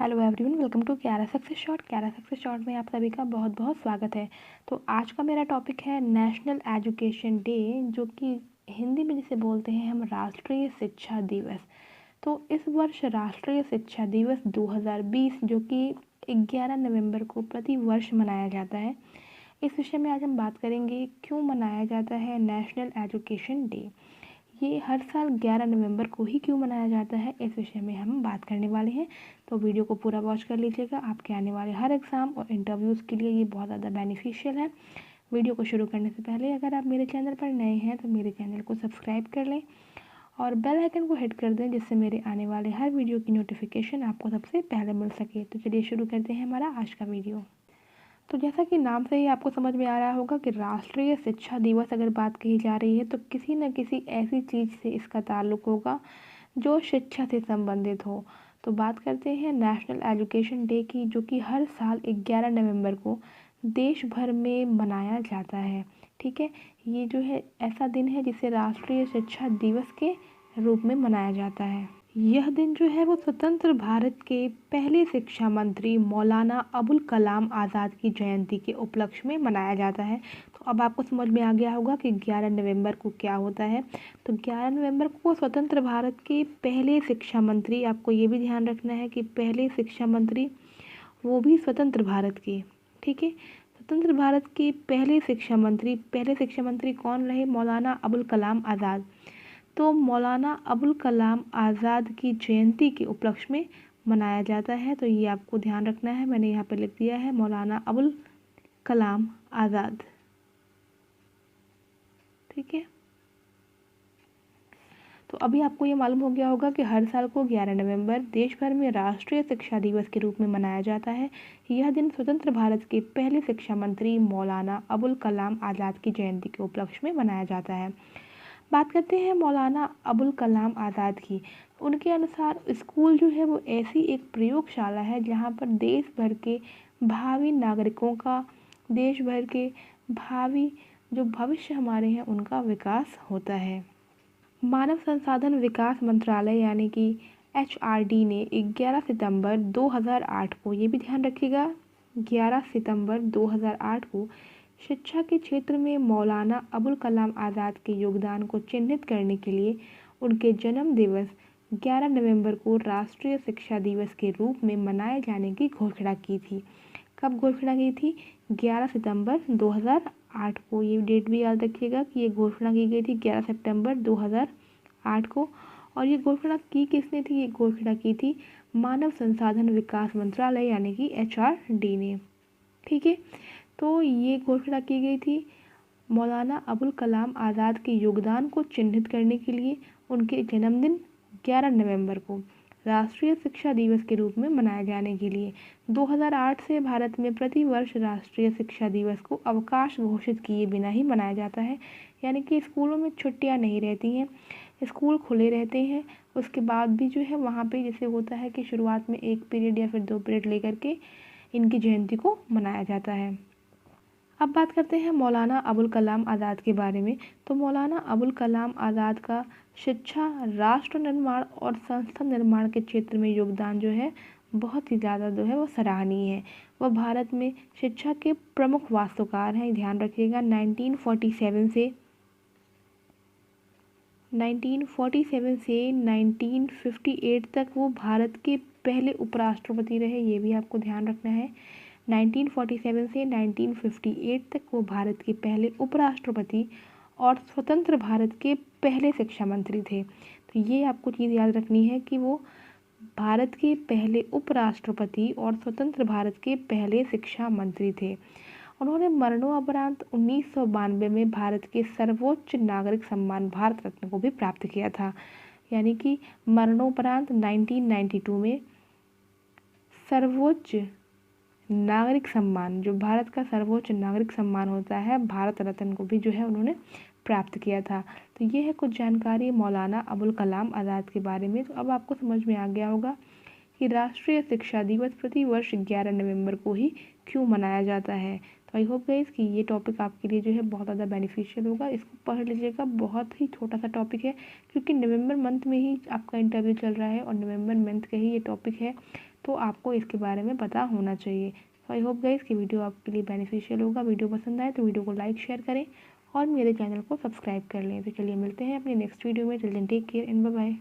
Hello everyone, welcome to क्यारा success short. क्यारा success short में आप सभी का बहुत बहुत स्वागत है। तो आज का मेरा टॉपिक है नेशनल एजुकेशन डे, जो कि हिंदी में जिसे बोलते हैं हम राष्ट्रीय शिक्षा दिवस। तो इस वर्ष राष्ट्रीय शिक्षा दिवस 2020 जो कि 11 नवंबर को प्रति वर्ष मनाया जाता है, इस विषय में आज हम बात करेंगे क्यों मनाया जाता है नेशनल एजुकेशन डे। ये हर साल 11 नवंबर को ही क्यों मनाया जाता है, इस विषय में हम बात करने वाले हैं। तो वीडियो को पूरा वॉच कर लीजिएगा, आपके आने वाले हर एग्ज़ाम और इंटरव्यूज़ के लिए ये बहुत ज़्यादा बेनिफिशियल है। वीडियो को शुरू करने से पहले अगर आप मेरे चैनल पर नए हैं तो मेरे चैनल को सब्सक्राइब कर लें और बेल आइकन को हिट कर दें, जिससे मेरे आने वाले हर वीडियो की नोटिफिकेशन आपको सबसे पहले मिल सके। तो चलिए शुरू करते हैं हमारा आज का वीडियो। तो जैसा कि नाम से ही आपको समझ में आ रहा होगा कि राष्ट्रीय शिक्षा दिवस अगर बात कही जा रही है तो किसी न किसी ऐसी चीज़ से इसका ताल्लुक होगा जो शिक्षा से संबंधित हो। तो बात करते हैं नेशनल एजुकेशन डे की, जो कि हर साल 11 नवंबर को देश भर में मनाया जाता है। ठीक है, ये जो है ऐसा दिन है जिसे राष्ट्रीय शिक्षा दिवस के रूप में मनाया जाता है। यह दिन जो है वो स्वतंत्र भारत के पहले शिक्षा मंत्री मौलाना अबुल कलाम आज़ाद की जयंती के उपलक्ष्य में मनाया जाता है। तो अब आपको समझ में आ गया होगा कि 11 नवंबर को क्या होता है। तो 11 नवंबर को स्वतंत्र भारत के पहले शिक्षा मंत्री, आपको ये भी ध्यान रखना है कि पहले शिक्षा मंत्री वो भी स्वतंत्र भारत के, ठीक है, स्वतंत्र भारत के पहले शिक्षा मंत्री कौन रहे? मौलाना अबुल कलाम आज़ाद। तो मौलाना अबुल कलाम आज़ाद की जयंती के उपलक्ष्य में मनाया जाता है। तो ये आपको ध्यान रखना है, मैंने यहाँ पे लिख दिया है मौलाना अबुल कलाम आज़ाद। ठीक है, तो अभी आपको ये मालूम हो गया होगा कि हर साल को 11 नवंबर देश भर में राष्ट्रीय शिक्षा दिवस के रूप में मनाया जाता है। यह दिन स्वतंत्र भारत के पहले शिक्षा मंत्री मौलाना अबुल कलाम आज़ाद की जयंती के उपलक्ष्य में मनाया जाता है। बात करते हैं मौलाना अबुल कलाम आज़ाद की। उनके अनुसार स्कूल जो है वो ऐसी एक प्रयोगशाला है जहाँ पर देश भर के भावी नागरिकों का, देश भर के भावी जो भविष्य हमारे हैं उनका विकास होता है। मानव संसाधन विकास मंत्रालय यानी कि HRD ने 11 सितंबर 2008 को, ये भी ध्यान रखिएगा, 11 सितंबर 2008 को शिक्षा के क्षेत्र में मौलाना अबुल कलाम आज़ाद के योगदान को चिन्हित करने के लिए उनके जन्म दिवस 11 नवंबर को राष्ट्रीय शिक्षा दिवस के रूप में मनाए जाने की घोषणा की थी। कब घोषणा की थी? 11 सितंबर 2008 को। ये डेट भी याद रखिएगा कि ये घोषणा की गई थी 11 सितंबर 2008 को। और ये घोषणा की किसने थी? ये घोषणा की थी मानव संसाधन विकास मंत्रालय यानी कि HRD ने। ठीक है, तो ये घोषणा की गई थी मौलाना अबुल कलाम आज़ाद के योगदान को चिन्हित करने के लिए उनके जन्मदिन 11 नवंबर को राष्ट्रीय शिक्षा दिवस के रूप में मनाए जाने के लिए। 2008 से भारत में प्रति वर्ष राष्ट्रीय शिक्षा दिवस को अवकाश घोषित किए बिना ही मनाया जाता है, यानी कि स्कूलों में छुट्टियां नहीं रहती हैं, स्कूल खुले रहते हैं। उसके बाद भी जो है वहाँ पे जैसे होता है कि शुरुआत में 1 पीरियड या फिर 2 पीरियड लेकर के इनकी जयंती को मनाया जाता है। अब बात करते हैं मौलाना अबुल कलाम आज़ाद के बारे में। तो मौलाना अबुल कलाम आज़ाद का शिक्षा, राष्ट्र निर्माण और संस्था निर्माण के क्षेत्र में योगदान जो है बहुत ही ज़्यादा जो है वो सराहनीय है। वह भारत में शिक्षा के प्रमुख वास्तुकार हैं, ध्यान रखिएगा। 1947 से 1958 तक वो भारत के पहले उपराष्ट्रपति रहे, ये भी आपको ध्यान रखना है। 1947 से 1958 तक वो भारत के पहले उपराष्ट्रपति और स्वतंत्र भारत के पहले शिक्षा मंत्री थे। तो ये आपको चीज़ याद रखनी है कि वो भारत के पहले उपराष्ट्रपति और स्वतंत्र भारत के पहले शिक्षा मंत्री थे। उन्होंने मरणोपरांत 1992 में भारत के सर्वोच्च नागरिक सम्मान भारत रत्न को भी प्राप्त किया था, यानी कि मरणोपरांत 1992 में सर्वोच्च नागरिक सम्मान, जो भारत का सर्वोच्च नागरिक सम्मान होता है, भारत रत्न को भी जो है उन्होंने प्राप्त किया था। तो ये है कुछ जानकारी मौलाना अबुल कलाम आज़ाद के बारे में। तो अब आपको समझ में आ गया होगा कि राष्ट्रीय शिक्षा दिवस प्रति वर्ष 11 नवंबर को ही क्यों मनाया जाता है। तो आई होप गाइस कि ये टॉपिक आपके लिए जो है बहुत ज़्यादा बेनिफिशियल होगा। इसको पढ़ लीजिएगा, बहुत ही छोटा सा टॉपिक है, क्योंकि नवंबर मंथ में ही आपका इंटरव्यू चल रहा है और नवंबर मंथ का ही ये टॉपिक है। तो आपको इसके बारे में पता होना चाहिए। तो आई होप गाइस कि वीडियो आपके लिए बेनिफिशियल होगा। वीडियो पसंद आए तो वीडियो को लाइक शेयर करें और मेरे चैनल को सब्सक्राइब कर लें। तो चलिए मिलते हैं अपने नेक्स्ट वीडियो में। Till then take care and bye bye.